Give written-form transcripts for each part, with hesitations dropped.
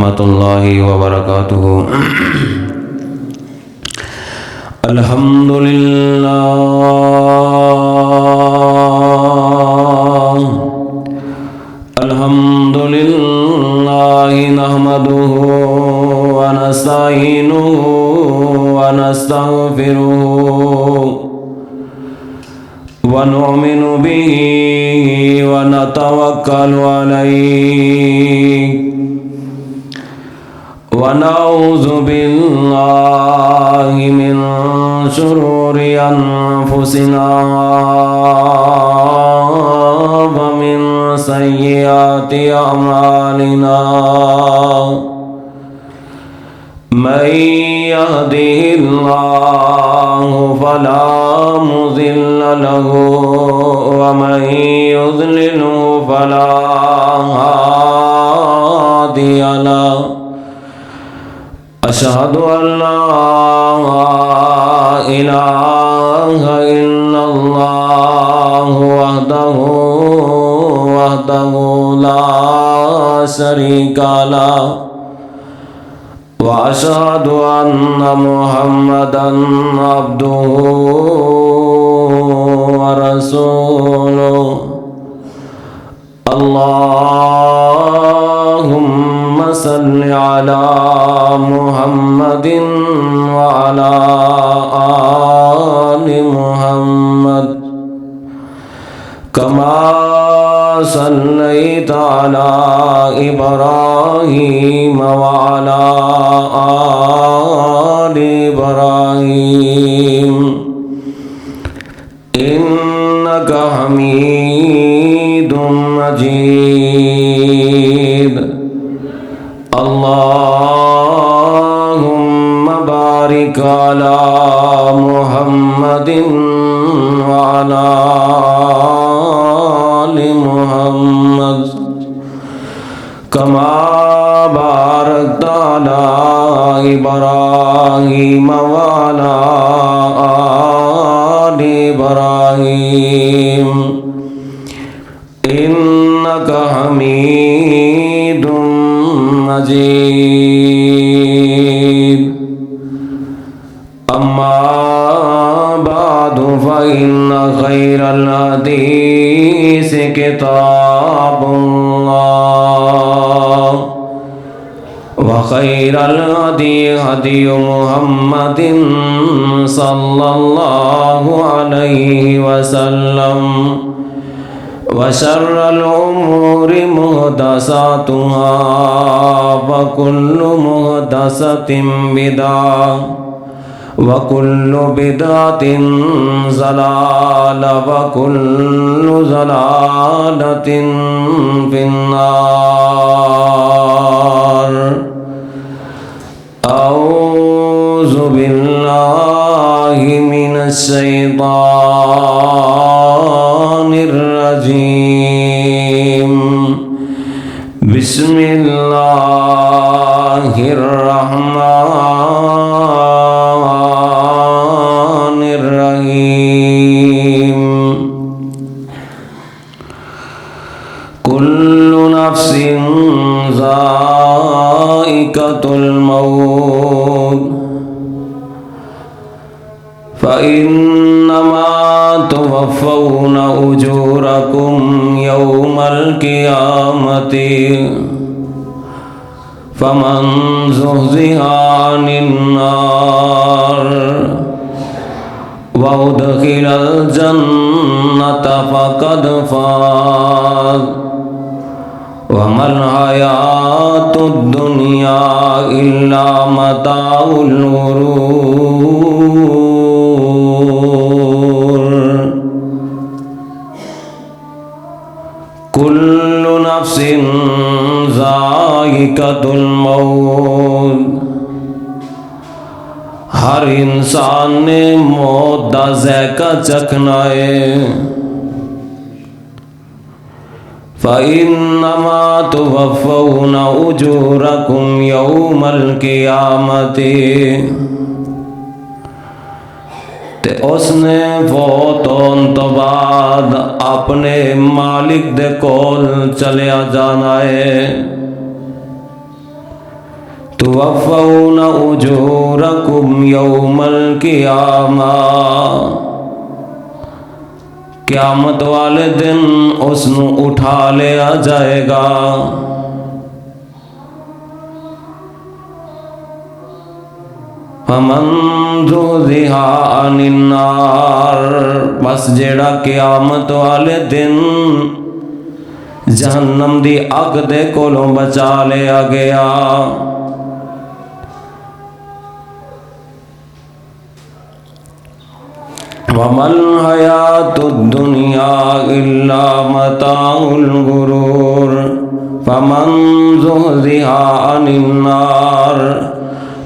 ورحمۃ اللہ وبرکاتہ۔ الحمد للہ نحمدہ ونستعینہ ونستغفرہ ونؤمن به ونتوکل علیہ ونعوذ باللہ من شرور انفسنا ومن سیئات اعمالنا من يهده الله فلا مضل له ومن يضلله فلا هادي له أشهد أن لا إله إلا الله وحده لا شريك له وأشهد أن محمدًا عبده ورسوله اللهم صل على محمد وعلى آل محمد كما صليت على إبراهيم وعلى آل إبراهيم إنك حميد مجيد اللهم بارك على محمد وعلى آل محمد كما باركت على إبراهيم وعلى آل إبراهيم إنك حميد مجيد أما بعد فإن خير الحديث كتاب الله وخير الهدي هدي محمد صلى الله عليه وسلم وشر الأمور محدثاتها وكل محدثة بدعة وكل بدعة ضلالة وكل ضلالة في النار أعوذ بالله من الشيطان الرجيم بسم الله الرحمن الرحيم كل نفس ذائقة الموت فإنما توفون أجوركم يوم القيامة فمن زحزح عن النار وأدخل الجنة فقد فاز وما الحياة الدنيا إلا متاع الغرور كل نفس ذائقة الموت ہر انسان نے موت دا ذائقہ چکھنا ہے فَإِنَّمَا تُوَفَّوْنَ أُجُورَكُمْ يَوْمَ الْقِيَامَةِ تے اس نے فوت ہون تو بعد اپنے مالک دے کول چلیا جانا ہے توفون اجورکم یوم القیامہ، قیامت والے دن اس نو اٹھا لیا جائے گا۔ فمن زحزح عن النار، بس جیڑا قیامت والے دن جہنم دی اگ دے کولوں بچا لیا گیا۔ وَمَا الْحَيَاةُ الدُّنْيَا إِلَّا مَتَاعُ الْغُرُورِ فَمَنْ زُحْزِحَ عَنِ النَّارِ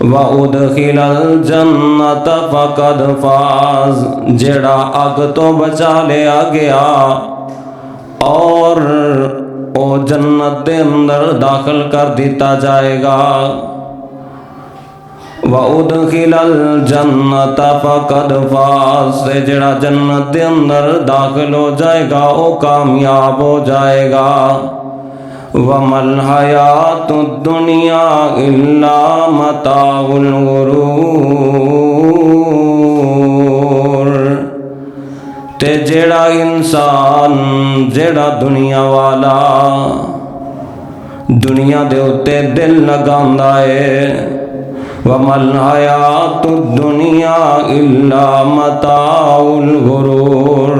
وَأُدْخِلَ الْجَنَّةَ فَقَدْ فَازَ، جیڑا اگ تو بچا لیا گیا اور او جنت دے اندر داخل کر دیتا جائے گا۔ وَأُدْخِلَ الْجَنَّةَ فَقَدْ فَازَ، جڑا جنت دے اندر داخل ہو جائے گا وہ کامیاب ہو جائے گا۔ وَمَا الْحَيَاةُ الدُّنْيَا إِلَّا مَتَاعُ الْغُرُورِ، تے جڑا انسان جڑا دنیا والا دنیا دے اتے دل لگاندا ہے، وَمَا الْحَيَاةُ الدُّنْيَا إِلَّا مَتَاعُ الْغُرُورِ،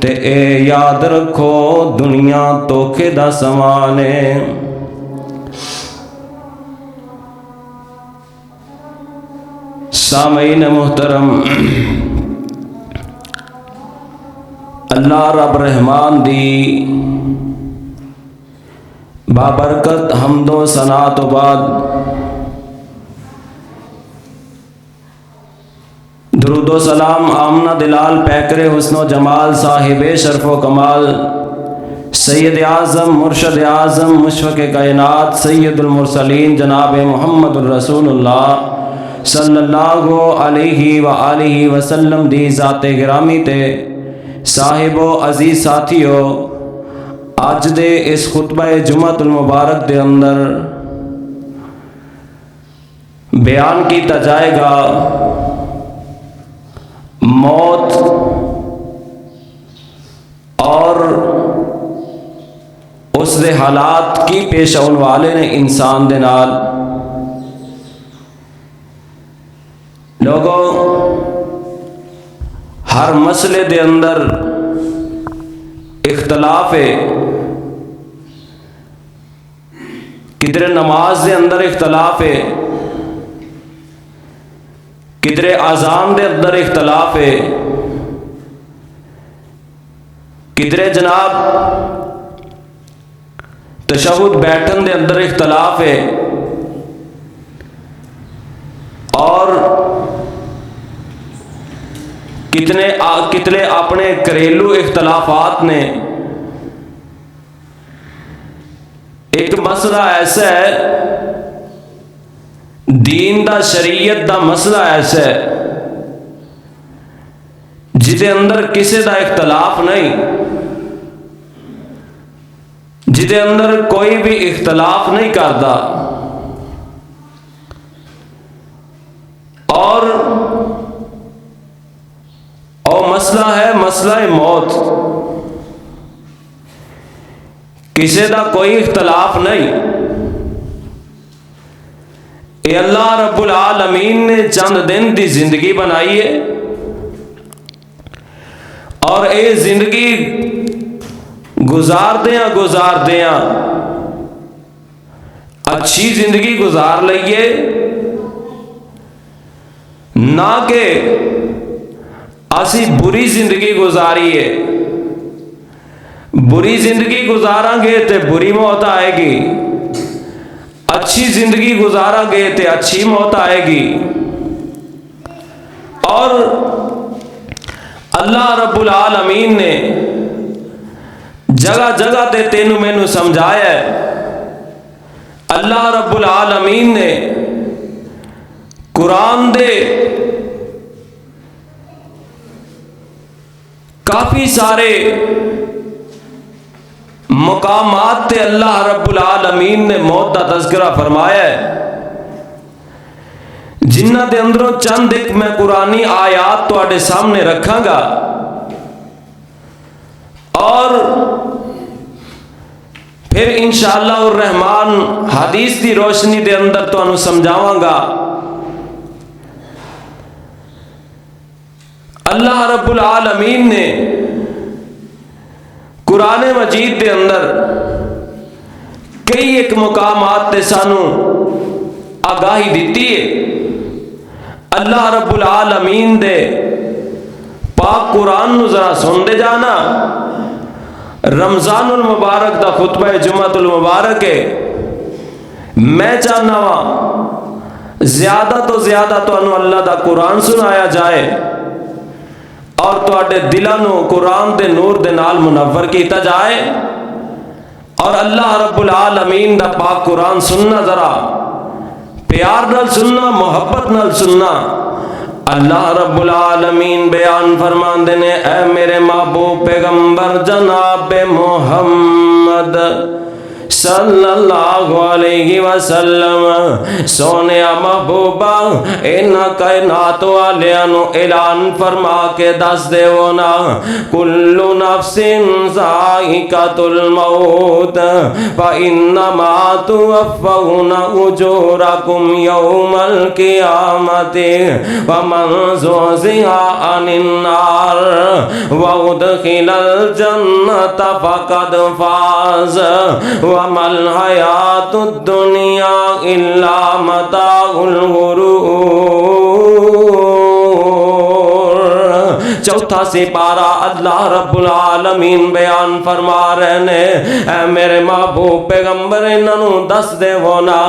تے اے یاد رکھو دنیا دھوکے دا سامان ہے۔ سامعین محترم، اللہ رب رحمان دی بابرکت حمد و ثنا تو بعد درود و سلام آمنہ دلال پیکر حسن و جمال صاحب شرف و کمال سید اعظم مرشد اعظم مشفق کائنات سید المرسلین جناب محمد الرسول اللہ صلی اللہ علیہ وآلہ وسلم دی ذات گرامی تے صاحب و عزیز ساتھیو، آج دے اس خطبہ جمعۃ المبارک دے اندر بیان کیتا جائے گا موت اور اس دے حالات کی پیش آن والے نے انسان دے نال۔ لوگوں، ہر مسئلے دے اندر اختلاف ہے، کدھر نماز دے اندر اختلاف ہے، کدھر اذان دے اندر اختلاف ہے، کدھر جناب تشہد بیٹھن دے اندر اختلاف ہے، اور کتنے اپنے گھریلو اختلافات نے۔ ایک مسئلہ ایسا ہے، دین دا شریعت دا مسئلہ ایسا ہے جدے اندر کسی دا اختلاف نہیں، جدے اندر کوئی بھی اختلاف نہیں کرتا، اور مسئلہ ہے مسئلہ موت۔ کسی دا کوئی اختلاف نہیں، اے اللہ رب العالمین نے چند دن دی زندگی بنائی ہے، اور اے زندگی گزار دیاں اچھی زندگی گزار لئیے، نہ کہ اسی بری زندگی گزاریے۔ بری زندگی گزاراں گے تے بری موت آئے گی، اچھی زندگی گزارا گے تے اچھی موت آئے گی۔ اور اللہ رب العالمین نے جگہ جگہ تے تینوں مینوں سمجھایا ہے۔ اللہ رب العالمین نے قرآن دے کافی سارے مقامات تے اللہ رب العالمین نے موت کا تذکرہ فرمایا ہے۔ جنہ دے اندروں چند ایک میں قرآنی آیات تواڈے سامنے رکھاں گا اور پھر انشاءاللہ الرحمن حدیث دی روشنی دے اندر تانوں سمجھاواں گا۔ اللہ رب العالمین نے قرآن مجید دے اندر کئی ایک مقامات تے سانوں آگاہی دیتی ہے۔ اللہ رب العالمین دے پاک قرآن نو ذرا سن دے جانا۔ رمضان المبارک دا خطبہ جمعۃ المبارک ہے، میں چاہنا وا زیادہ تو زیادہ تانوں اللہ دا قرآن سنایا جائے اور تواڈے دلاں نو قرآن دے نور دے نال منور کیتا جائے، اور اللہ رب العالمین دا پاک قرآن سننا ذرا پیار نال سننا، محبت نال سننا۔ اللہ رب العالمین بیان فرماندے نے، اے میرے محبوب پیغمبر جناب محمد صلی اللہ علیہ وسلم، سونے محبوبہ انہاں کائنات والیاں نو اعلان فرما کے دس دے نا، کل نفس ذائقۃ الموت فانما توفون اجورکم یوم القیامۃ ومن زحزح عن النار وادخل الجنۃ فقد فاز وَمَا الْحَيَاةُ الدُّنْيَا إِلَّا مَتَاعُ الْغُرُورِ۔ چوتھا سپارہ اللہ رب العالمین بیان فرما رہے نے، اے میرے محبوب پیغمبر انہوں دس دے ہونا،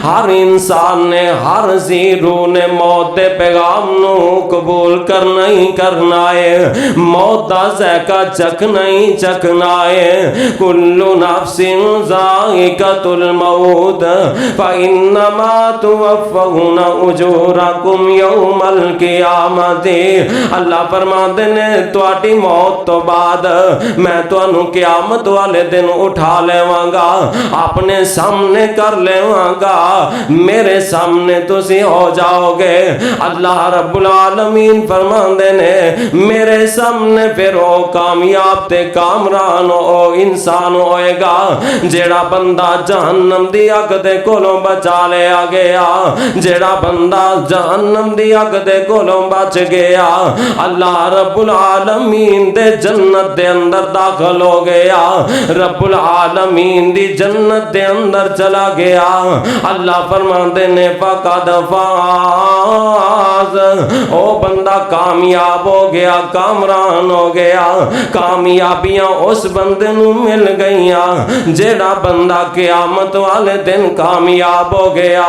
ہر انسان نے، ہر زیرو نے موت دے پیغام نو قبول کرنا ہی کرنا ہے، موت دا ذائقہ چکھنا ہی چکھنا ہے۔ کل نفس ذائقۃ الموت فانما توفون اجورکم یوم القیامۃ۔ اللہ فرماتے نے تواڈی موت تو بعد میں تانوں قیامت والے دن اٹھا لیواں گا، اپنے سامنے کر لیواں گا، میرے سامنے تسی ہو جاؤ گے۔ اللہ رب العالمین فرماندے نے میرے سامنے پھر او کامیاب تے کامران او انسان ہوئے گا جیڑا بندہ جہنم دی اگ دے کولوں بچا لیا گیا، جیڑا بندہ جہنم دی اگ دے کولوں بچ گیا، اللہ رب العالمین دے جنت دے اندر داخل ہو گیا، رب العالمین دی جنت دے اندر چلا گیا۔ اللہ فرماندے نے فقد فاز، او بندہ کامیاب ہو گیا، کامران ہو گیا۔ کامیابیاں اس بندے نو مل گئیاں جیڑا بندہ قیامت والے دن کامیاب ہو گیا۔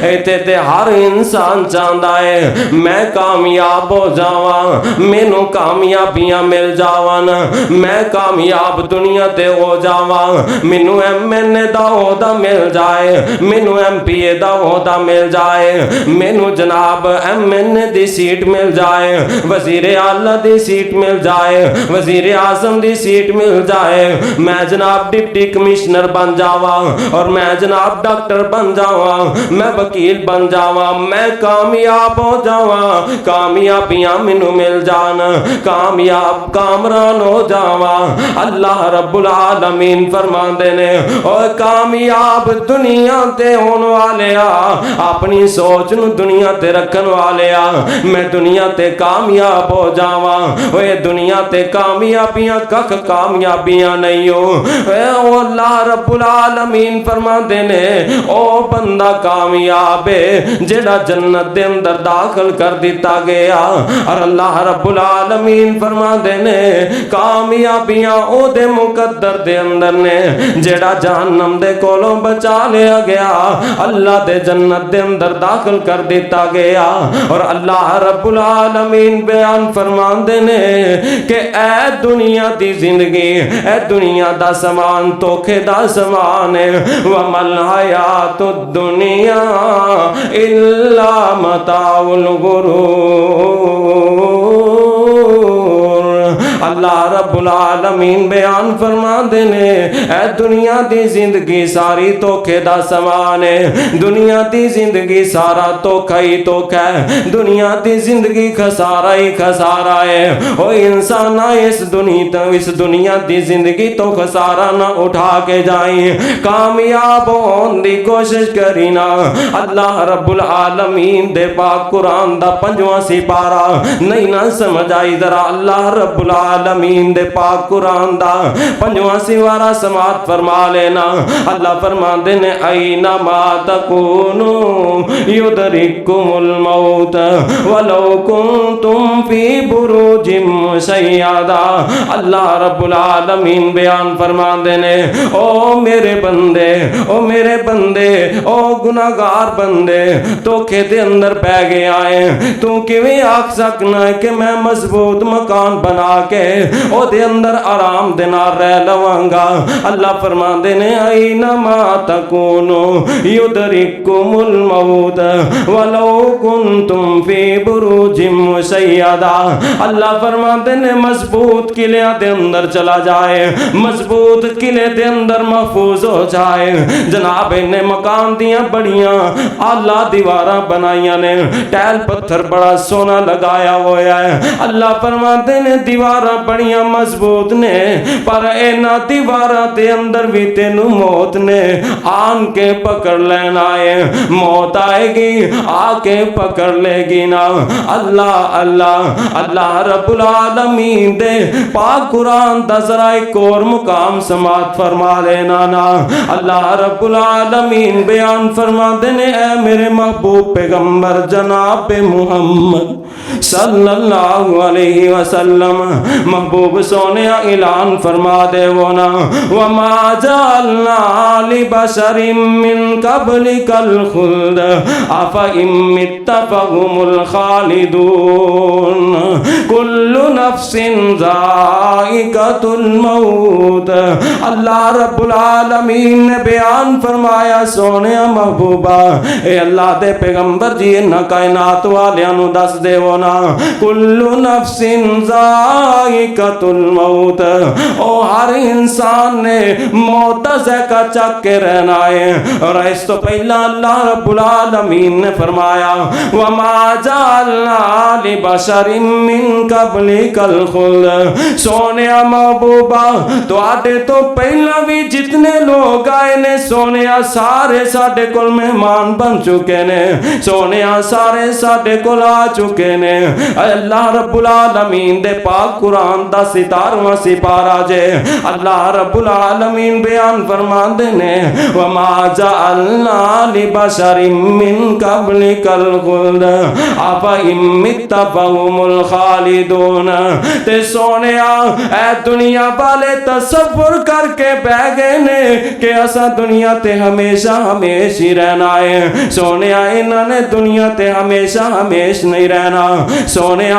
ایتے تے ہر انسان چاہندا ہے میں کامیاب ہو جاواں، مینوں کامیابیاں مل جاون، میں کامیاب دنیا تے ہو جاواں، مینوں MNA دا عہدہ مل جائے، مینوں MPA دا عہدہ مل جائے، مینوں جناب MNA دی سیٹ مل جائے، وزیر اعلیٰ دی سیٹ مل جائے، وزیر اعظم دی سیٹ مل جائے، میں جناب ڈپٹی کمشنر بن جاواں، اور میں جناب ڈاکٹر بن جاواں، میں وکیل بن جاواں، میں کامیاب ہو جاواں، کامیابیاں مینوں مل جان، کامیاب کامران ہو جاواں۔ اللہ رب العالمین فرماندے نے او کامیاب دنیا تے ہون والیا، اپنی سوچ نو دنیا تے رکھن والیا، میں دنیا تے کامیاب ہو جاواں، اوے دنیا تے کامیابیاں کک کامیابیاں نہیں ہو۔ او اللہ رب العالمین فرماندے نے او بندہ کامیاب ہے جیڑا جنت دے اندر داخل کر دیتا گیا، اور اللہ رب العالمین فرماندے نے کامیابیاں او دے مقدر دے اندر نے جیڑا جہنم دے کولوں بچا لیا گیا، اللہ دے جنت دے اندر داخل کر دیتا گیا۔ اور اللہ رب العالمین بیان فرماندے نے کہ اے دنیا دی زندگی، اے دنیا دا سامان توکھے دا سامان ہے، وَمَا الْحَيَاةُ الدُّنْيَا إِلَّا مَتَاعُ الْغُرُورِ۔ اللہ رب العالمین بیان فرما دینے اے دنیا دی زندگی ساری دھوکھے دا سامان ہے، دنیا دی زندگی سارا دھوکھا ہی دھوکھا ہے، دنیا دی زندگی خسارہ ہی خسارہ ہے۔ او انسان اس دنیا دی زندگی تو خسارہ نہ اٹھا کے جائیں، کامیاب ہون دی کوشش کری نا۔ اللہ رب العالمین دے پاک قرآن دا 5واں سپارہ نہیں نہ سمجھ آئی ذرا اللہ رب العالمین دے پاک قرآن دا 5واں سپارہ سماعت فرما لینا۔ اللہ فرما دینے اینما تکونو یدرککم الموت ولو کنتم فی بروج مشیدہ۔ اللہ رب العالمین بیان فرما دینے او میرے بندے، او میرے بندے، او گناہگار بندے دھوکھے دے اندر پہ گئے آئے، تو کیویں آکھ سکنا ہے کہ میں مضبوط مکان بنا کے او دے اندر آرام دے نال رہ لواں گا۔ اللہ فرما دینے اینما تکونو یدرککم الموت ولو کنتم فی بروج مشیدہ۔ اللہ فرما دینے مضبوط قلعہ دے اندر چلا جائے، مضبوط قلعے دے اندر محفوظ ہو جائے۔ جناب نے مکان دیاں بڑیاں اعلیٰ دیواراں بنائیاں نے، ٹیل پتھر بڑا سونا لگایا ہوا ہے۔ اللہ فرماتے نے دیواراں بڑیاں مضبوط نے، پر اینا دیواراں دے اندر بھی تینوں موت نے آن کے پکڑ لینا ہے، موت آئے گی آ کے پکڑ لے گی نا۔ اللہ اللہ اللہ رب العالمین دے پاک قرآن دا ذرا ایک اور مقام سماعت فرما لینا نا۔ اللہ رب العالمین بیان فرما دینے اے میرے محبوب پیغمبر جناب محمد صلی اللہ علیہ وسلم، محبوب سونے اعلان فرما دے وہ نا وَمَا جَعَلْنَا لِبَشَرٍ مِّن قَبْلِكَ الْخُلْدَ أَفَإِن مِّتَّ فَهُمُ الْخَالِدُونَ كُلُّ نَفْسٍ ذَائِقَةُ الْمَوْتِ۔ اللہ رب العالمین نے بیان فرمایا سونے محبوبہ اے اللہ دے پیغمبر جی نہ کائنات والیاں نو دس دے وہ نا کل نفس ذائقۃ الموت، او ہر انسان نے موت کا ذائقہ چکھ کے رہنا ہے۔ اور اس تو پہلا اللہ رب العالمین نے فرمایا وما جعلنا لبشر من قبلک الخلد۔ سونے محبوبہ تو آٹے تو پہلا بھی جتنے لوگ آئے نے سونے سارے ساڈے کول مہمان بن چکے نے، سونے سارے ساڈے کول آ چکے نے۔ اللہ رب العالمین دے پاک قرآن دا 17واں سپارہ جے اللہ رب العالمین بیان فرما دینے وما جعلنا لبشر من قبلک الخلد افإن مت فهم الخالدون۔ تے سونے اے دنیا والے تصور کر کے بہ گئے نے کہ اسا دنیا تے ہمیشہ ہمیش ہی رہنا ہے۔ سونے انہاں نے دنیا تے ہمیشہ ہمیش نہیں رہنا۔ سونے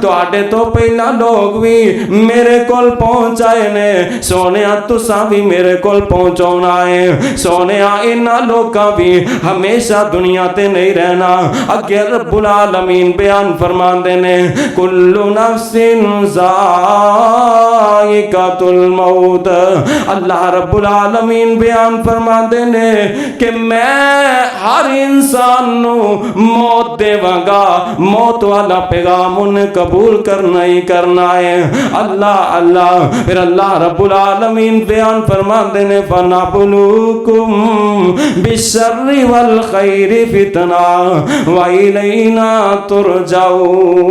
تو آٹے تو پہلا لوگ بھی میرے کول پہنچائے نے، سونے تساں بھی میرے کول پہنچونا ہے۔ سونے انہاں لوگاں بھی ہمیشہ دنیا تے نہیں رہنا۔ اگے رب العالمین بیان فرما دینے کل نفس ذائقۃ الموت۔ اللہ رب العالمین بیان فرما دینے کہ میں ہر انسان نو موت دے وگا، موت والا پیغام انہیں قبول کرنا ہی کرنا ہے۔ اللہ اللہ پھر اللہ رب العالمین بیان فرما دینے فَنَبْلُوكُمْ بِالشَّرِّ وَالْخَيْرِ فِتْنَةً وَإِلَيْنَا تُرْجَعُونَ۔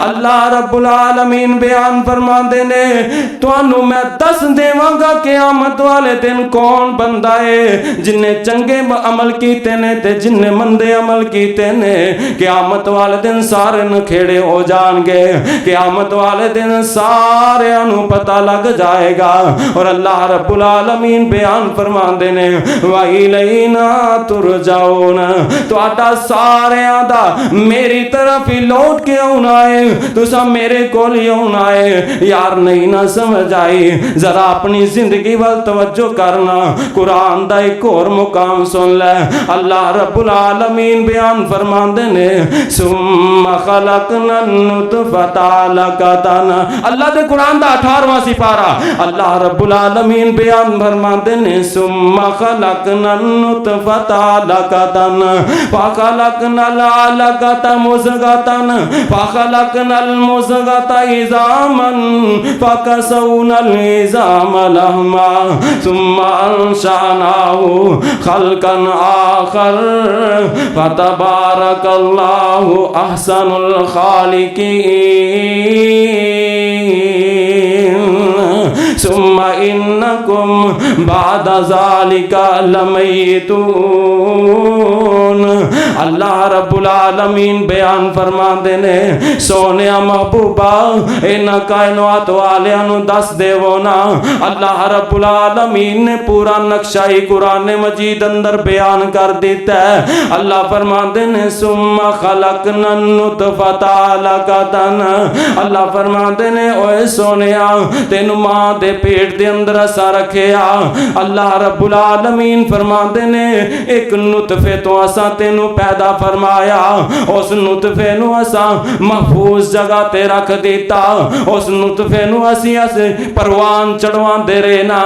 اللہ رب العالمین بیان فرما دینے تو انہوں میں دس دیواں گا قیامت والے دن کون بندہ ہے جن نے چنگے عمل کیتے نے تے جن نے مندے عمل کیتے نے۔ قیامت والے دن سارے نکھیڑے ہو جان گے، قیامت والے دن سارے انہوں پتہ لگ جائے گا۔ اور اللہ رب العالمین بیان فرما دینے وَإِلَيْنَا تُرْجَعُونَ۔ تو آٹا سارے آدھا میری طرف ہی لوٹ کیوں نہ آئے تسا میرے کول کیوں نہ آئے یار نہیں نہ سمجھ آئی ذرا اپنی زندگی وال توجہ کرنا قرآن دا ایک اور مقام سن لے اللہ رب العالمین بیان فرماندے نے ثم خلقنا النطفۃ علقۃ اللہ دے قرآن دا 18واں سپارہ اللہ رب العالمین بیان فرماندے نے ثم خلقنا النطفۃ علقۃ فخلقنا العلقۃ مضغۃ فخلقنا المضغۃ عظاما فكسونا العظام لحما ثم انشأناه خلقا آخر فتبارك الله احسن الخالقين ثم انکم بعد ذالک لمیتون اللہ رب العالمین بیان فرما دینے سونیا محبوبہ ان کائنات والیاں نو دس دیو نا اللہ رب العالمین نے پورا نقشہ قرآن مجید اندر بیان کر دیتا ہے اللہ فرما دینے ثم خلقنا النطفۃ علقۃ اللہ فرما دینے اوے سونیا تینو ماں دے پیٹ دے اندر اسا رکھیا اللہ رب العالمین فرما دینے ایک نطفے تو اسا تینو پیدا فرمایا اس نطفے نو اسا محفوظ جگہ تے رکھ دیتا اس نطفے نو اسی پروان چڑھوان دے رہنا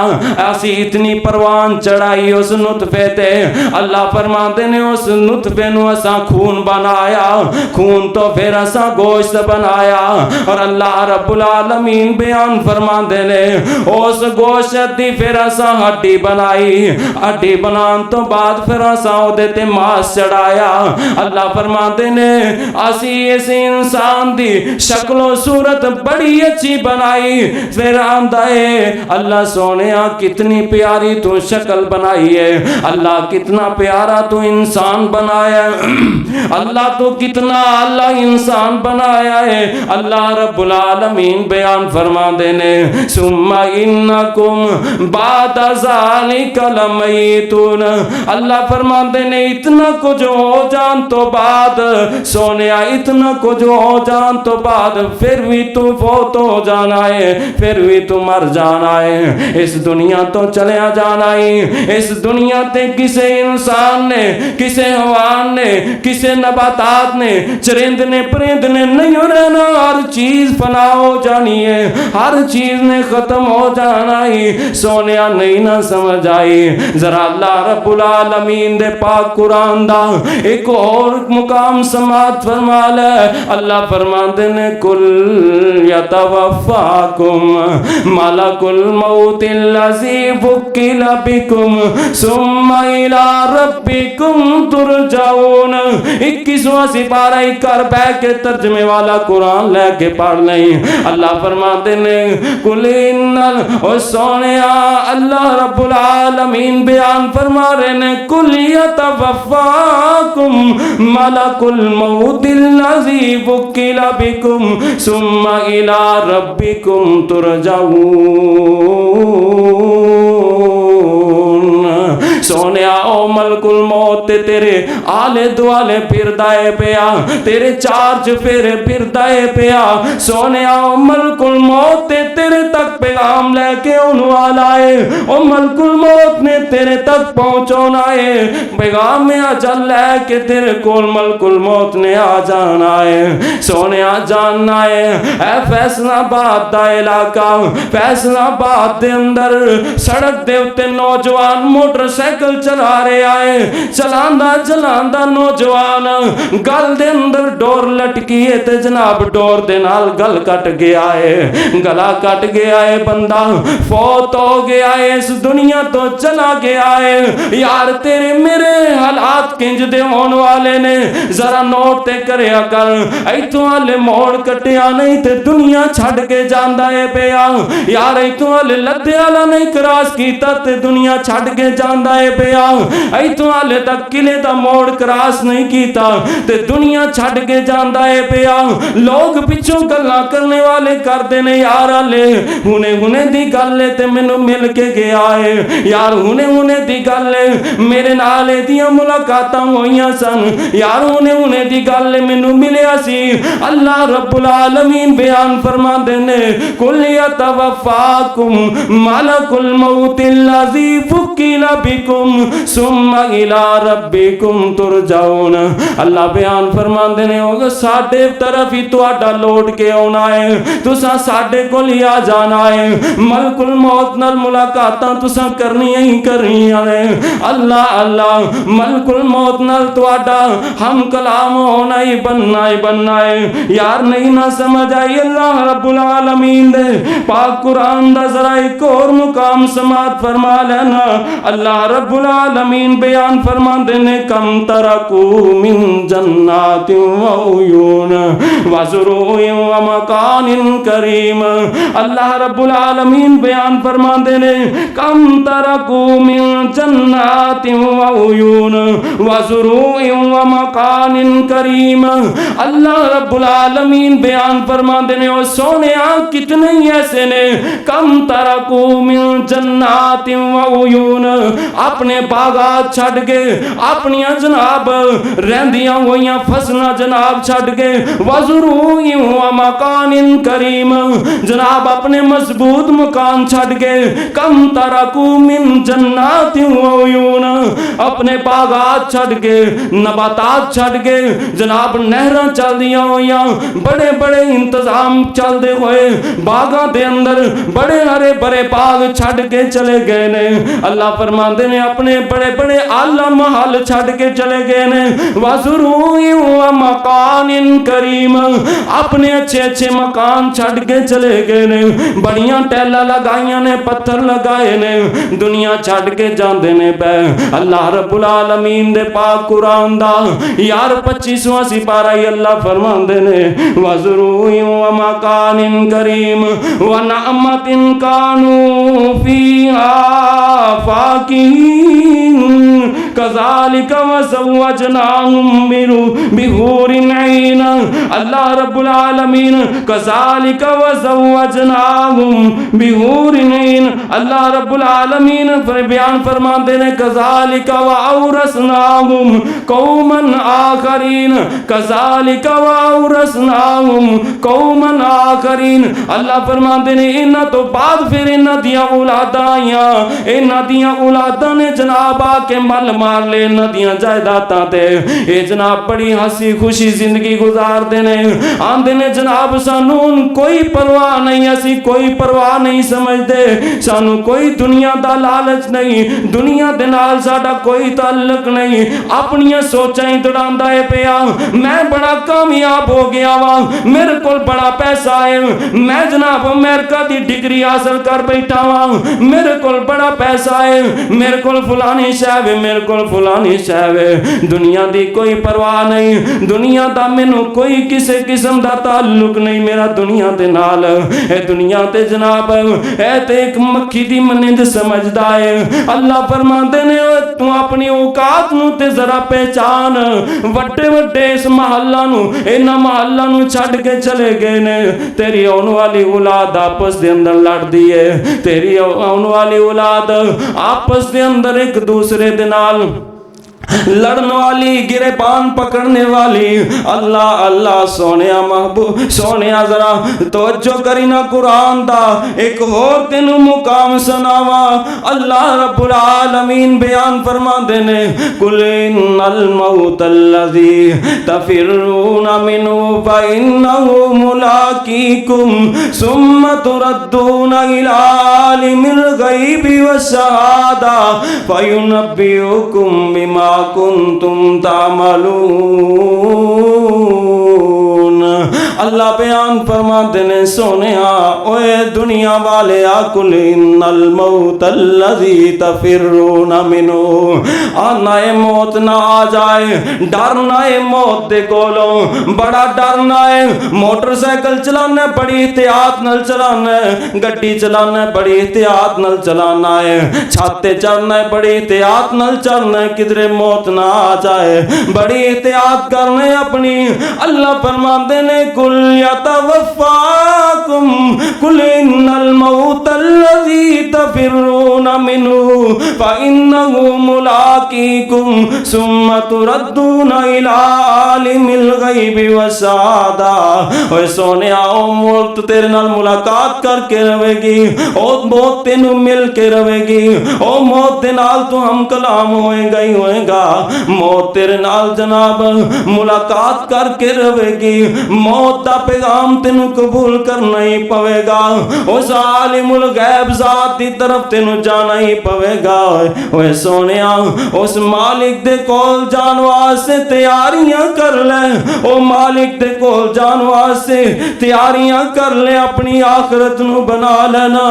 اسی اتنی پروان چڑھائی اس نطفے تے اللہ فرما دینے اس نطفے نو اسا خون بنایا خون تو پھر اسا گوشت بنایا اور اللہ رب العالمین بیان فرما دینے اس گوشت دی پھر اسا ہڈی بنائی ہڈی بنان تو بعد پھر اسا او دیتے ماس چڑھایا اللہ فرما دینے اسی اس انسان دی شکل و صورت بڑی اچھی بنائی پھر آندہ ہے اللہ سونیا کتنی پیاری تو شکل بنائی ہے اللہ کتنا پیارا تو انسان بنایا اللہ تو کتنا اللہ انسان بنایا ہے اللہ رب العالمین بیان فرما دینے ثم انکم بعد ذالک لمیتون اللہ فرما دینے اتنا کچھ ہو جان تو بعد سونیا اتنا کچھ ہو جان تو بعد پھر بھی تو فوت ہو جانا ہے پھر بھی تو مر جانا ہے اس دنیا تو چلیا جانا ہے اس دنیا تے کسے انسان نے کسے حیوان نے کسے نباتات نے چرند نے پرند نے نہیں رہنا ہر چیز فنا ہو جانی ہے ہر چیز نے ختم ہو جانا ہے سونیا نہیں نہ سمجھ آئی ذرا اللہ رب العالمین دے پاک قرآن دا ایک اور مقام سماعت فرما لے اللہ فرما دینے کل یتوفاکم ملک الموت الذی وکل بکم ثم الی ربکم ترجعون 21واں سپارہ کر بہ کے ترجمے والا قرآن لے کے پڑھ لیں اللہ فرما دینے کل او سونیا اللہ رب العالمین بیان فرما رہے نے کل یتوفاکم ملک الموت الذی وکل بکم ثم الی ربکم ترجعون سونیا او ملک الموت تیرے آلے دوالے پھر دائے پیا تیرے چارج پھر دائے پیا سونیا او ملک الموت تیرے تک پیغام لے کے انوالا ہے او ملک الموت نے تیرے تک پہنچونا ہے پیغام میں اجل لے کے تیرے کول ملک الموت نے آ جانا ہے سونیا جاننا ہے اے فیصلہ آباد دا علاقہ فیصلہ آباد دے اندر سڑک دے اتے نوجوان موٹر سائیکل چلا رہے آئے چلاندہ نوجوان گل دے اندر ڈور لٹکی ہے تے جناب ڈور دے نال گل کٹ گیا ہے گلا کٹ گیا ہے بندہ فوت ہو گیا ہے اس دنیا تو چلا گیا ہے یار تیرے میرے حالات کنج دے ہون والے نے ذرا نوٹ تے کریا کر ایتوں والے موڑ کٹیا نہیں تے دنیا چھڑ کے جاندہ ہے پیا یار ایتوں والے لدے والا نہیں کراس کیتا تے دنیا چھڑ کے جاندہ ہے ہے پیا ایتھوں ہالے تک قلعے دا موڑ کراس نہیں کیتا تے دنیا چھڈ کے جاندا ہے پیا لوگ پچھوں گلاں کرنے والے کردے نے یار ہالے ہنے دی گل ہے تے مینوں مل کے گیا ہے یار ہنے دی گل ہے میرے نال ایدیاں ملاقاتاں ہوئیاں سن یار ہنے دی گل ہے مینوں ملیا سی اللہ رب العالمین بیان فرما دینے کل یتوفاکم ملک الموت الذی وکل بکم ثم الی ربکم ترجعون اللہ بیان فرما دینے ہوگا ساڈے طرف ہی تہاڈا لوٹ کے آنا ہے تساں ساڈے کول ہی آ جانا ہے ملک الموت نال ملاقاتاں تساں کرنیاں ہی کرنیاں نے اللہ اللہ ملک الموت نال تہاڈا ہم کلام ہونا ہی بننا ہے یار نہیں نہ سمجھ آئی اللہ رب العالمین دے پاک قرآن دا ذرا ایک اور مقام سماعت فرما لینا اللہ رب العالمین بیان فرما دینے کم ترکو من جنات و عیون و زروع و مکان کریم اللہ رب العالمین بیان فرما دینے کم ترکو من جنات و عیون و زروع و مکان کریم اللہ رب العالمین بیان فرما دینے اور سونے کتنے ہی ایسے نے کم ترکو من جنات و عیون اپنے باغات چھڑ کے اپنی جناب رہندیاں ہوئیاں فصلہ جناب چھڑ کے وزروع و مکان کریم جناب اپنے مضبوط مکان چھڑ کے کم ترکو من جنات و عیون اپنے باغات چھڑ کے نباتات چھڑ کے جناب نہراں چل دیاں ہویاں بڑے بڑے انتظام چل دے ہوئے باغاں دے اندر بڑے ہرے بڑے باغ چھڑ کے چلے گئے نے اللہ فرماندے نے اپنے بڑے بڑے اعلی محل چھڑ کے چلے گئے نے وزروع و مکان کریم اپنے اچھے اچھے مکان چھڑ کے چلے گئے نے بڑیاں ٹیلا لگائیاں نے پتھر لگائے نے دنیا چھڑ کے جاندے نے پے اللہ رب العالمین دے پاک قرآن دا یار 25واں سپارہ ہی اللہ فرماندے نے وزروع و مکان کریم و نعمت کانوا فیہا فاکہین کذالک وزوجناہم بحور عین اللہ رب العالمین کذالک وزوجناہم بحور عین اللہ رب العالمین بیان فرما دینے کذالک واورثناہم قوما آخرین کذالک واورثناہم قوما آخرین اللہ فرما دینے انہاں تو بعد پھر انہاں دیاں اولاداں آئیاں انہاں دیاں اولاداں نے جناب آ کے مل مار لے انہاں دیاں جائیداداں تے اے جناب بڑی ہنسی خوشی زندگی گزار دینے آندے نے جناب سانو کوئی پرواہ نہیں اسی کوئی پرواہ نہیں سمجھدے سانو کوئی دنیا دا لالچ نہیں دنیا دے نال ساڈا کوئی تعلق نہیں اپنیاں سوچاں ہی دڑاندا ہے پیا میں بڑا کامیاب ہو گیا وا میرے کول بڑا پیسہ ہے میں جناب امریکہ دی ڈگری حاصل کر بیٹھا وا میرے کول بڑا پیسہ ہے میرے کول فلانی شے ہے میرے کول فلانی شے ہے دنیا دی کوئی پرواہ نہیں دنیا دا مینوں کوئی کسے قسم دا تعلق نہیں میرا دنیا دے نال اے دنیا تے جناب اے تے ایک مکھی دی منند سمجھدا ہے اللہ فرماندے نے تو اپنی اوقات نو تے ذرا پہچان وڈے وڈے اس محلہ نو انہاں محلہ نو چھڑ کے چلے گئے نے تیری آن والی اولاد آپس دے اندر لڑ دی ہے تیری آن والی اولاد آپس دے اندر ایک دوسرے دے نال لڑن والی گریبان پکڑنے والی اللہ اللہ سونیا محبوب سونیا ذرا توجہ کرینا قرآن دا ایک اور تینوں مقام سناوا اللہ رب العالمین بیان فرما دینے قل ان الموت الذی تفرون منہ فإنہ ملاقیکم ثم تردون الی عالم الغیب والشہادہ فینبئکم بما کنتم تعملون اللہ بیان فرماتے ہیں سونیا اوے دنیا والے آکل ان الموت الذی تفرون منہ، آنا ہے موت نہ آ جائے، ڈرنا ہے موت دے کولوں، بڑا ڈرنا ہے، موٹر سائیکل چلانا بڑی احتیاط نال چلانا ہے، گڈی چلانا بڑی احتیاط نال چلانا ہے، چھاتے چڑھنا ہے بڑی احتیاط نال چڑھنا ہے، کدھر موت نہ آ جائے، بڑی احتیاط کرنے اپنی۔ اللہ فرماتے نے کل یتوفاکم کل ان الموت الذی تفرون منہ فإنہ ملاقیکم ثم تردون الی عالم الغیب والشہادہ۔ اوے سونے آؤ موت تیرے نال ملاقات کر کے رہے گی، او موت تینوں مل کے رہے گی، او موت دے نال تو ہم کلام ہوئے گا ہی ہوئے گا، موت تیرے نال جناب ملاقات کر کے رہے گی، موت دا پیغام تینوں قبول کرنا ہی پوے گا، اس عالم الغیب ذات دی طرف تینوں جانا ہی پوے گا۔ اوے سونیا اس مالک دے کول جان واسطے تیاریاں کر لے، او مالک دے کول جان واسطے تیاریاں کر لے، اپنی آخرت نو بنا لینا۔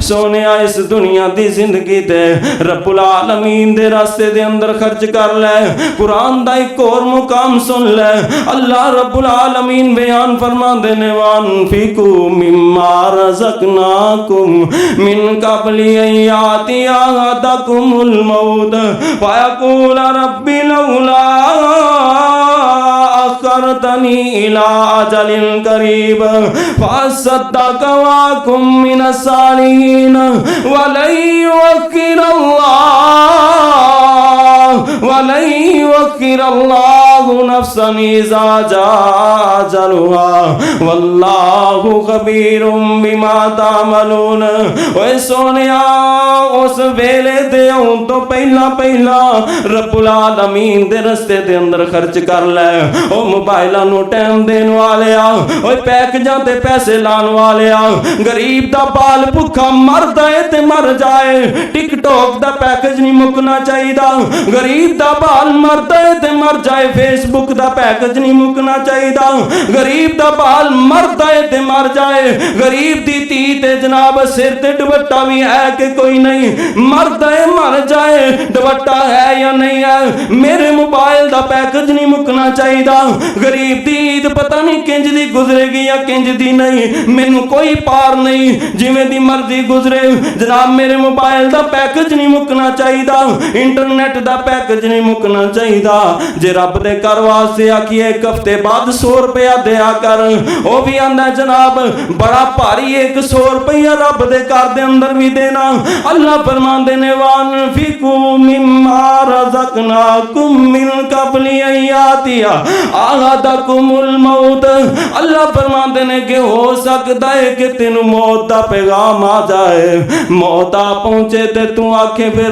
سونیا اس دنیا دی زندگی تے رب العالمین دے راستے دے اندر خرچ کر لے، قرآن دا ایک اور مقام سن لے، اللہ رب العالمین بیان فرما دینے وانفقوا مما رزقناکم من قبل ان یاتی احدکم الموت فیقول رب لولا اخرتنی الی اجل قریب فاصدق واکن من الصالحین ولن یؤخر اللہ نفسا اذا جاء اجلها واللہ خبیر بما تعملون۔ اوے سونیا اس ویلے دے ہون تو پہلا پہلا رب العالمین دے رستے دے اندر خرچ کر لے، او موبائلاں نو ٹائم دین والے آ، اوے پیکجاں تے پیسے لان والے آ، غریب دا بال بھکھا مردا ہے تے مر جائے، ٹک ٹاک دا پیکج نہیں مکنا چاہیدا، غریب دا بال مردا ہے تے مر جائے، فیس بک دا پیکج نہیں مکنا چاہیدا، غریب دا بال مردا ہے تے مر جائے، غریب دی تی تے جناب سر تے دوپٹہ بھی ہے کہ کوئی نہیں، مردا ہے مر جائے، دوپٹہ ہے یا نہیں ہے، میرے موبائل دا پیکج نہیں مکنا چاہیدا، غریب دی عید پتہ نہیں کنج دی گزرے گی یا کنج دی نہیں، مینوں کوئی پار نہیں، جویں دی مرضی گزرے، جناب میرے موبائل دا پیکج نہیں مکنا چاہیدا، انٹرنیٹ دا پیکج نہیں مکنا چاہیدا، جے رب دے کر واسطے آکھیے ایک ہفتے بعد 100 روپیہ دیا کر، او بھی آندا جناب بڑا بھاری 100 روپیہ رب دے کر دے اندر بھی دینا۔ اللہ فرماندے نے وانفقوا مما رزقناکم من قبل ان یاتی احدکم الموت۔ اللہ فرماندے نے کہ ہو سکتا ہے کہ تینوں موت دا پیغام آ جائے، موت آ پہنچے تے تو آکھے پھر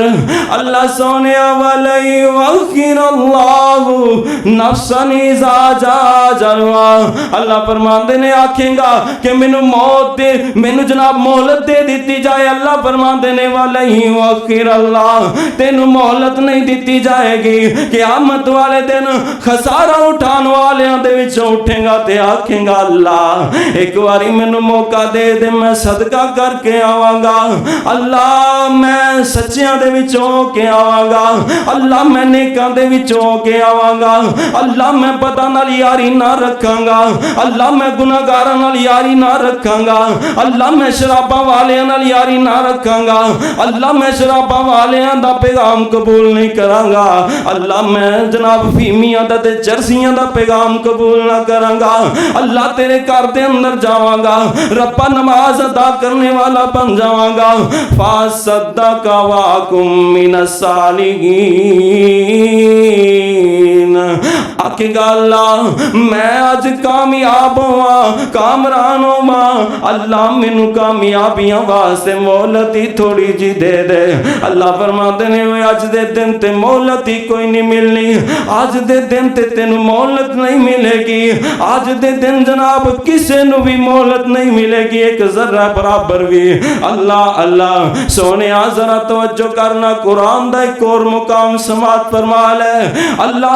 اللہ سونیا وَلَن يُؤَخِّرَ اللَّهُ نَفْسًا إِذَا جَاءَ أَجَلُهَا۔ اللہ فرماندے نے آکھیں گا کہ مینوں موت دے، مینوں جناب مہلت دے دیتی جائے، اللہ فرماندے نے وَلَن يُؤَخِّرَ اللَّهُ تینوں مہلت نہیں دیتی جائے گی، قیامت والے دن خسارہ اٹھان والیاں دے وچوں اٹھیں گا تے آکھیں گا اللہ ایک باری مینوں موقع دے دے، میں صدقہ کر کے آواں گا، اللہ میں سچیاں دے وچوں کے آواں گا، اللہ میں نیکاں دے وچوں کے آواں گا، اللہ میں بداں نال یاری نہ رکھاں گا، اللہ میں گناہگاراں نال یاری نہ رکھاں گا، اللہ میں شراباں والیاں نال یاری نہ رکھاں گا، اللہ میں شراباں والیاں دا پیغام قبول نہیں کراں گا، اللہ میں جناب فیمیاں دا تے چرسیاں دا پیغام قبول نہ کراں گا، اللہ تیرے گھر دے اندر جاواں گا، ربا نماز ادا کرنے والا بن جاواں گا، فاصدق واکم من الصالحین۔ آکھے گا اللہ میں آج کامیاب ہوا، کامران ہوا، اللہ مینوں کامیابیاں واسطے مہلت ہی تھوڑی جی دے دے۔ اللہ فرماتے نے آج دے دن تے مہلت ہی کوئی نہیں ملنی، آج دے دن تے تینوں مہلت نہیں ملے گی، آج دے دن جناب کسے نو بھی مہلت نہیں ملے گی ایک ذرہ برابر بھی۔ اللہ اللہ سونے ذرا توجہ کرنا، قرآن دا ایک اور مقام سماعت فرما لے، اللہ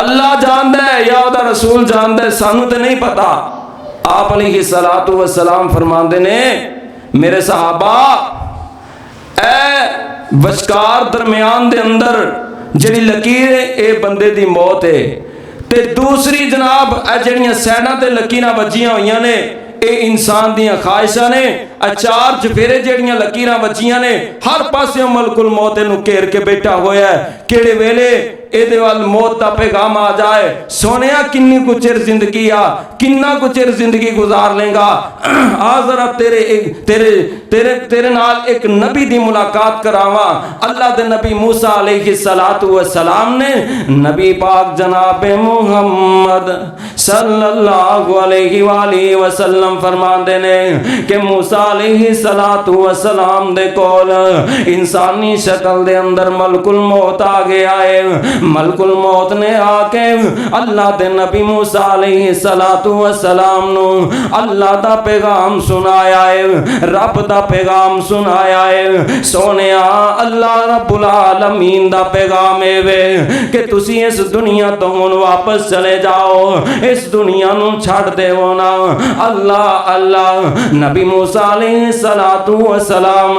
اللہ جاندا ہے یا دا رسول جاندا ہے، سانو تے نہیں پتا۔ آپ علیہ الصلوۃ والسلام فرماندے نے میرے صحابہ اے وشکار درمیان دے اندر جڑی لکیر ہے اے بندے دی موت ہے، تے دوسری جناب اے جڑیاں سیڈاں تے لکیراں وجیاں ہوئیاں نے اے انسان دیاں خواہشاں نے، چار چفیرے جڑیاں لکیراں وجیاں نے، ہر پاسے ملک الموت نو گھیر کے بیٹھا ہویا ہے، کیڑے ویلے اے دے وال موت دا پیغام آ جائے۔ سونیا کنی کو چر زندگی آ، کننا کو چر زندگی گزار لیں گا، آ ذرا تیرے نال ایک نبی دی ملاقات کراواں۔ اللہ دے نبی موسیٰ علیہ السلام نے نبی پاک جناب محمد صلی اللہ علیہ وآلہ وسلم فرماندے نے کہ موسیٰ علیہ السلام دے کول انسانی شکل دے اندر ملک الموت آ گیا ہے۔ ملک الموت نے آ کے اللہ دے نبی موسیٰ علیہ السلام نو اللہ دا پیغام سنایا ہے، رب دا پیغام سنایا ہے۔ سونیا اللہ رب العالمین دا پیغام ہے وے کہ تسی اس دنیا تو ہن واپس چلے جاؤ، اس دنیا نو چھڑ دیو نا۔ اللہ اللہ نبی موسیٰ علیہ السلام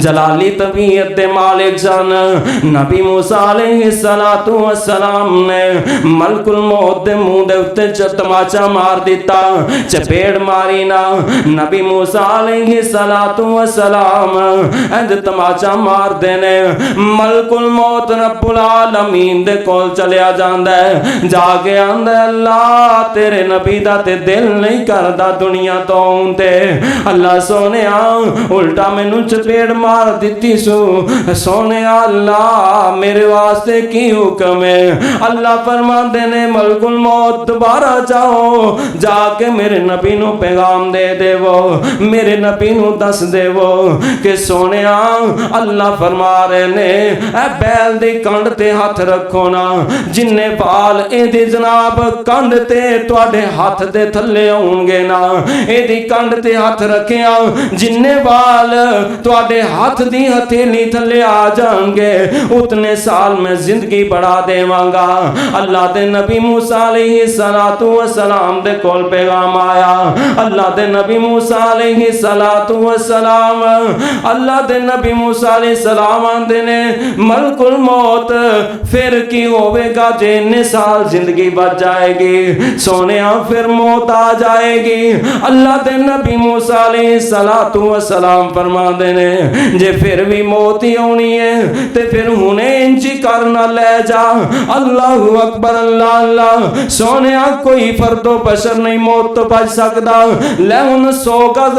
جلالی طبیعت دے مالک سن۔ نبی موسیٰ علیہ السلام نے ملک الموت دے منہ دے اتے تماچا مار دیتا، چپیڑ ماری نا۔ نبی موسیٰ علیہ السلام اند تماچا مار دینے ملک الموت رب العالمین دے کول چلیا جاندا ہے، جا کے آندا ہے اللہ تیرے نبی دا تے دل نہیں کردا دنیا تو تے۔ اللہ سونیا الٹا مینوں چپیڑ مار دیتی سو، سونیا اللہ میرے واسطے کی حکم ہے؟ اللہ فرماندے نے ملک الموت دوبارہ جاؤ، جا کے میرے نبی نو پیغام دے دے وہ، میرے نبی نو دس دے وہ کہ سونیا اللہ فرما رہے نے اے بیل دی کنڈ تے ہاتھ رکھو نا، جننے پال اے دی جناب کنڈ تے تواڈے ہاتھ دے تھلے ہون گے نا، اے دی کنڈ تے ہاتھ رکھیاں جننے پال تواڈے ہاتھ دی ہتھیلی تھلے آ جان گے اتنے سال میں زندگی بڑھا دیواں گا۔ اللہ دے نبی موسیٰ علیہ السلام دے کول پیغام آیا، اللہ دے نبی موسیٰ علیہ السلام اللہ دے نبی موسیٰ علیہ السلام آندے نے ملک الموت پھر کی ہوئے گا جے اتنے سال زندگی بچ جائے گی، سونیا پھر موت آ جائے گی۔ اللہ دے نبی موسیٰ علیہ السلام فرما دے نے جے پھر بھی موت ہی ہونی ہے تے پھر ہنے انچی کرنا لے جا۔ اللہ اکبر اللہ اللہ، سونیا کوئی فرد و بشر نہیں موت تو بچ سکدا، لے ان 100 گز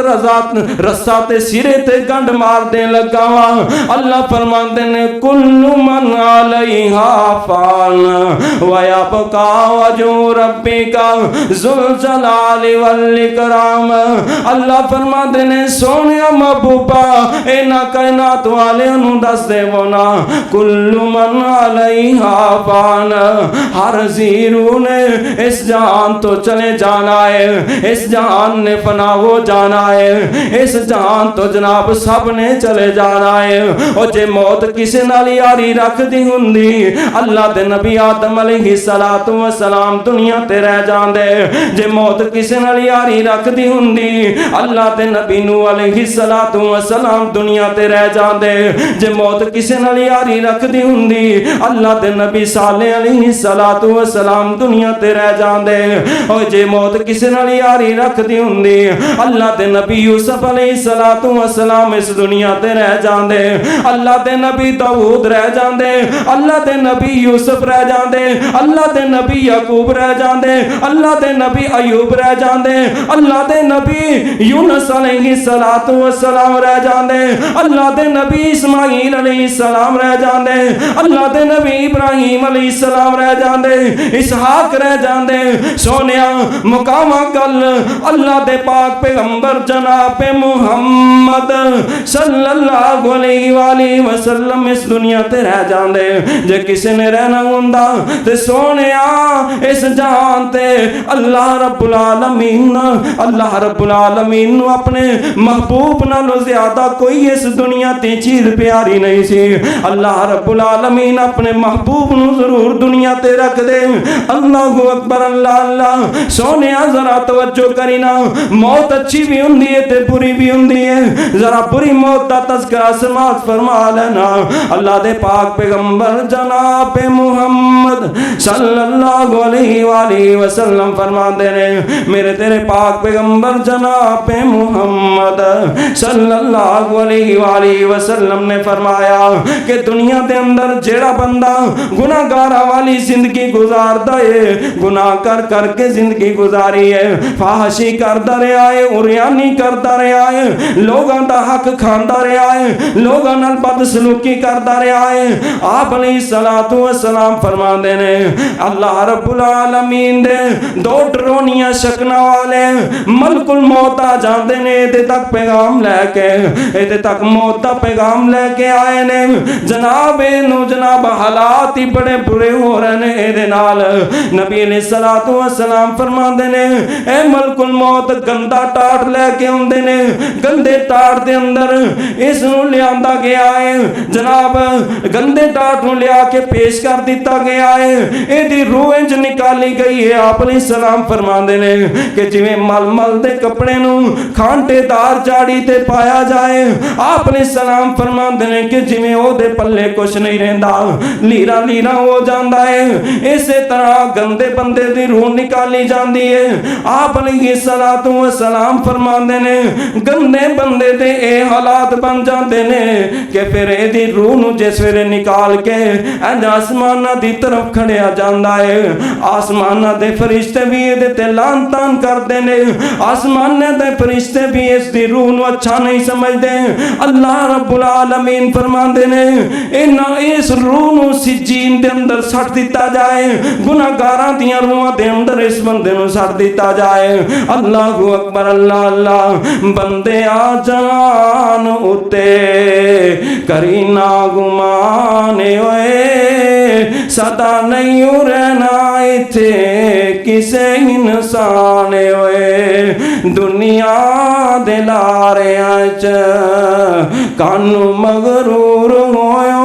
رسا تے سرے تے گنڈ مار دے لگا وا۔ اللہ فرماندے نے کل من علیہا فان ویبقا وجہ ربک ذو الجلال والاکرام۔ اللہ فرماندے نے سونیا محبوبہ اینا کائنات والے نوں دس دے وہ نا کل من علیہا فان، ہر زیرو نے اس جہان تو چلے جانا ہے، اس جہان نے فنا ہو جانا ہے، اس جہان تو جناب سب نے چلے جانا ہے۔ اور جے موت کسی نال یاری رکھ دی ہوندی اللہ دے نبی آدم علیہ السلام دنیا تے رہ جاندے، جے موت کسی نال یاری رکھ دی ہوندی اللہ دے نبی نوح علیہ السلام دنیا تے رہ جاندے، جے موت کسی نال یاری رکھ دی ہوندی اللہ دے نبی صالح علیہ السلام دنیا تے رہ جاندے، اور جے موت کسی نال یاری رکھ دی ہوندی اللہ دے نبی یوسف علیہ السلام اس دنیا تے رہ جاندے، اللہ دے نبی داؤد رہ جاندے، اللہ دے نبی یوسف رہ جاندے، اللہ دے نبی یعقوب رہ جاندے، اللہ دے نبی ایوب رہ جاندے، اللہ دے نبی یونس علیہ السلام رہ جاندے، اللہ دے نبی اسماعیل علیہ السلام رہ جاندے، اللہ دے نبی ابراہیم علیہ السلام رہ جاندے، اسحاق رہ جاندے۔ سونیا مقامہ کل اللہ دے پاک پیغمبر جناب محمد صلی اللہ علیہ وآلہ وسلم اس دنیا تے رہ جاندے، جے کسی نے رہنا ہوندا تے سونیا اس جہان تے اللہ رب العالمین نو اپنے محبوب نالوں زیادہ کوئی اس دنیا تے چیز پیاری نہیں سی. اللہ رب العالمین اپنے محبوب نو ضرور دنیا تے رکھ دے. اللہ اکبر اللہ اللہ. سونیا ذرا توجہ کرینا, موت اچھی بھی ہوندی ہے تے بری بھی ہوندی ہے. ذرا بری موت دا تذکرہ سماعت فرما لینا. اللہ دے پاک پیغمبر جناب محمد صلی اللہ علیہ وآلہ وسلم فرماندے نے, میرے تیرے پاک پیغمبر جناب محمد صلی اللہ علیہ وآلہ وسلم نے فرمایا کہ دنیا دے اندر جیڑا بندہ گناہ گارہ والی زندگی گزاردا ہے, گناہ کر کر کے زندگی گزاری ہے, فحاشی کردا رہا ہے, عریانی کردا رہا ہے, لوگاں دا حق کھاندا رہا ہے, لوگاں نال بدسلوکی کردا رہا ہے. آپ علیہ الصلوۃ والسلام فرماندے نے اللہ رب العالمین دے دو ڈرونیاں شکنا والے ملک الموت آ جاندے نے تے تک پیغام لے کے, تے تک موت دا پیغام لے کے آئے نے. جناب جناب حالات ہی بڑے برے ہو رہے نے اے نال. نبی علیہ الصلوۃ والسلام فرماندے نے اے ملک الموت گندا ٹاٹ لے کے اوندے نے, گندے ٹاٹ دے اندر اس نو لیاندا گیا ہے, جناب گندے ٹاٹ نو لیا کے پیش کر دیتا گیا ہے, اے دی روح انج نکالی گئی ہے. آپ علیہ السلام فرماندے نے کہ جویں مل مل دے کپڑے نو کھانٹے دار جاڑی تے پایا جائے, آپ علیہ السلام فرماندے نے کہ جویں او دے پلے کچھ نہیں رہندا, لیرا لیرا ہو جاندا ہے, اسی طرح گندے بندے دی روح نکالی جاندی ہے. آپ علیہ الصلوۃ والسلام فرماندے نے گندے بندے دے اے حالات بن جاندے نے کہ پھر اے دی روح نو جس ویلے نکال کے انج آسماناں دی طرف کھڑیا جاندا ہے. آسماناں دے فرشتے بھی اے تے لان تان کردے نے, آسماناں دے فرشتے بھی اس دی روح نو اچھا نہیں سمجھدے. اللہ رب العالمین فرماندے نے اس روح نو سجین دے اندر سٹ دیتا جائے, گناہگاراں دیاں روحاں دے اندر اس بندے نو سٹ دیتا جائے. اللہ اکبر اللہ اللہ. بندے آ جان اتے کرینا گمانے ہوئے, سدا نہیں رہنا ایتھے کسے انسان ہوئے. دنیا دے لارے آج کانو مغرور ہویو,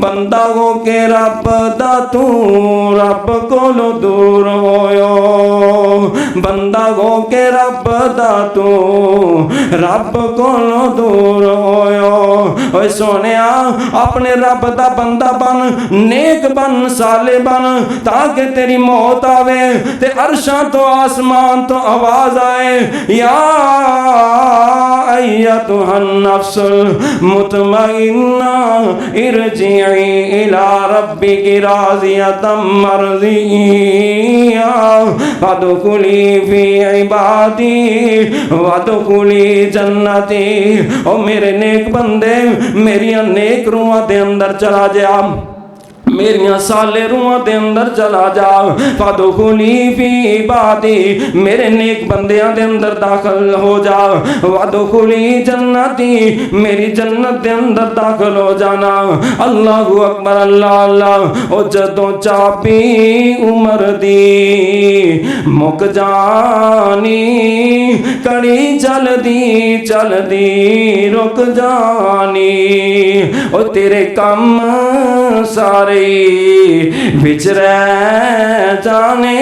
بندہ ہو کے رب دا تو رب کولو دور ہویو, بندہ ہو کے رب دا تو رب کولو دور ہویو. اوے سونیا اپنے رب دا بندہ بن, نیک بن, صالح بن, تاکہ تیری موت آوے تے عرشاں تو آسمان تو آواز آئے, یا ایتھا النفس المطمئنہ ارجعی الی ربک راضیۃ مرضیہ فادخلی فی عبادی وادخلی جنتی. او میرے نیک بندے میریاں نیک روحاں دے اندر چلا جا, میریاں سالے روحاں دے اندر چلا جا. فادخلی فی عبادی, میرے نیک بندیاں دے اندر داخل ہو جا. وادخلی جنتی, میری جنت دے اندر داخل ہو جانا. اللہ اکبر اللہ اللہ. او جدوں چاپی عمر دی مک جانی, کڑی چل دی رک جانی. او تیرے کم سارے بچ رہ جانے,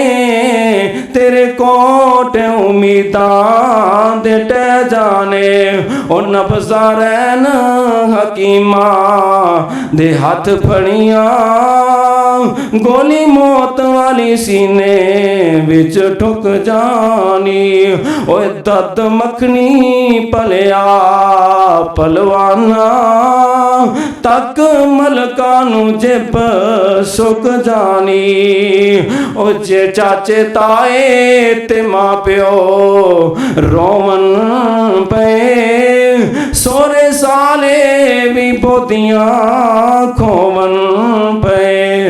تیرے کوٹ امیداں دے ٹہ جانے. او نبضا رہن حکیماں دے ہاتھ پھڑیاں, گولی موت والی سینے بچ ٹھک جانی. او دد مکھنی پلیا پلوانا, تک ملکانو جب سک جانی. او جے چاچے تائے تے ماں پیو رومن پے, سورے سالے بھی بودیاں کھومن پے.